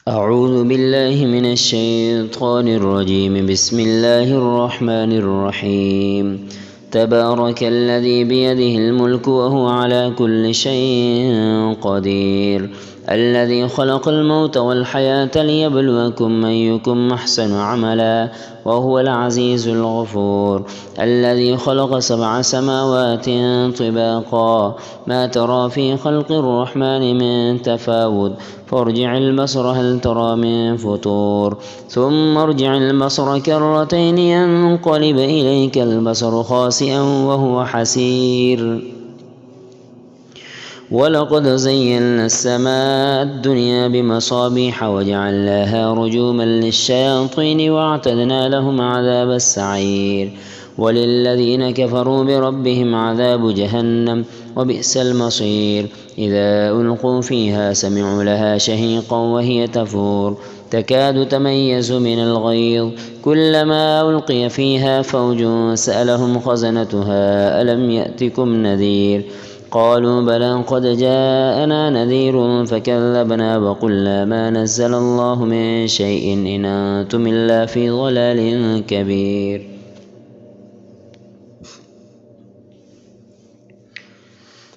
أعوذ بالله من الشيطان الرجيم. بسم الله الرحمن الرحيم. تبارك الذي بيده الملك وهو على كل شيء قدير. الذي خلق الموت والحياة ليبلوكم أيكم أحسن عملا وهو العزيز الغفور. الذي خلق 7 سماوات طباقا ما ترى في خلق الرحمن من تفاوت فارجع البصر هل ترى من فطور ثم ارجع البصر كرتين ينقلب إليك البصر خاسئا وهو حسير. ولقد زينا السماء الدنيا بمصابيح وجعلناها رجوما للشياطين واعتدنا لهم عذاب السعير. وللذين كفروا بربهم عذاب جهنم وبئس المصير. إذا ألقوا فيها سمعوا لها شهيقا وهي تفور تكاد تميز من الغيظ كلما ألقي فيها فوج سألهم خزنتها ألم يأتكم نذير قالوا بلى قد جاءنا نذير فكذبنا وقلنا ما نزل الله من شيء إن أنتم إلا في ضلال كبير.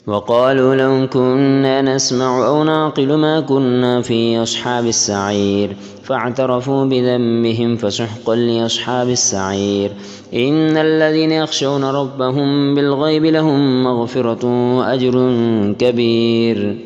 وقالوا لو كنا نسمع أو نعقل ما كنا في أصحاب السعير فاعترفوا بذنبهم فسحقا لأصحاب السعير. إن الذين يخشون ربهم بالغيب لهم مغفرة وأجر كبير.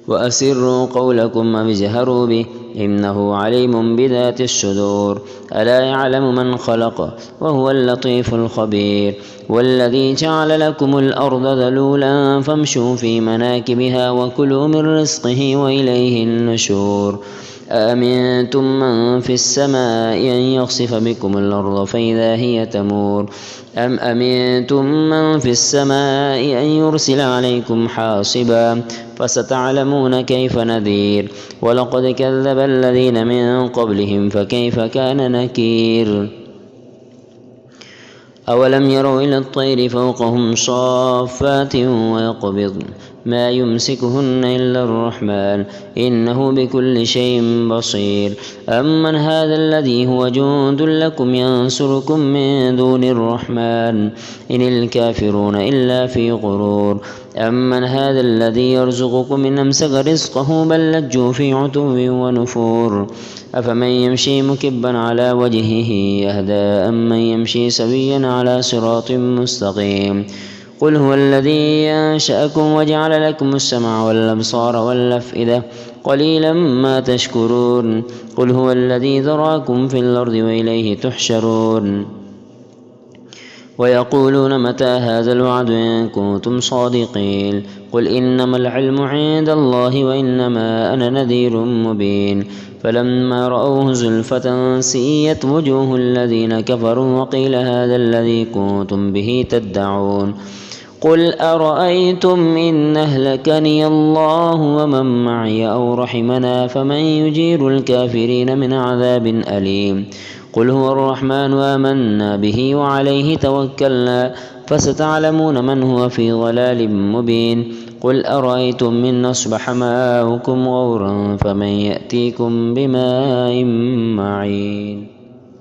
وأسروا قولكم أو اجهروا به إنه عليم بذات الصدور. ألا يعلم من خلق وهو اللطيف الخبير. والذي جعل لكم الأرض ذلولا فامشوا في مناكبها وكلوا من رزقه وإليه النشور. أأمنتم من في السماء أن يخسف بكم الأرض فإذا هي تمور أم أمنتم من في السماء أن يرسل عليكم حاصبا فستعلمون كيف نذير. ولقد كذب الذين من قبلهم فكيف كان نكير. أولم يروا إلى الطير فوقهم صافات ويقبضن ما يمسكهن إلا الرحمن إنه بكل شيء بصير. أمن هذا الذي هو جند لكم ينصركم من دون الرحمن إن الكافرون إلا في غرور. أمن هذا الذي يرزقكم إن أمسك رزقه بل لجوا في عتو ونفور. أفمن يمشي مكبا على وجهه يهدى أمن يمشي سويا على صراط مستقيم. قل هو الذي أنشأكم وجعل لكم السمع والأبصار والأفئدة قليلا ما تشكرون. قل هو الذي ذراكم في الأرض وإليه تحشرون. ويقولون متى هذا الوعد إن كنتم صادقين. قل إنما العلم عند الله وإنما أنا نذير مبين. فلما رأوه زلفة سيئت وجوه الذين كفروا وقيل هذا الذي كنتم به تدعون. قل أرأيتم إن أهلكني الله ومن معي أو رحمنا فمن يجير الكافرين من عذاب أليم. قل هو الرحمن آمنا به وعليه توكلنا فستعلمون من هو في ضلال مبين. قل أرأيتم إن أصبح ماؤكم غورا فمن يأتيكم بماء معين.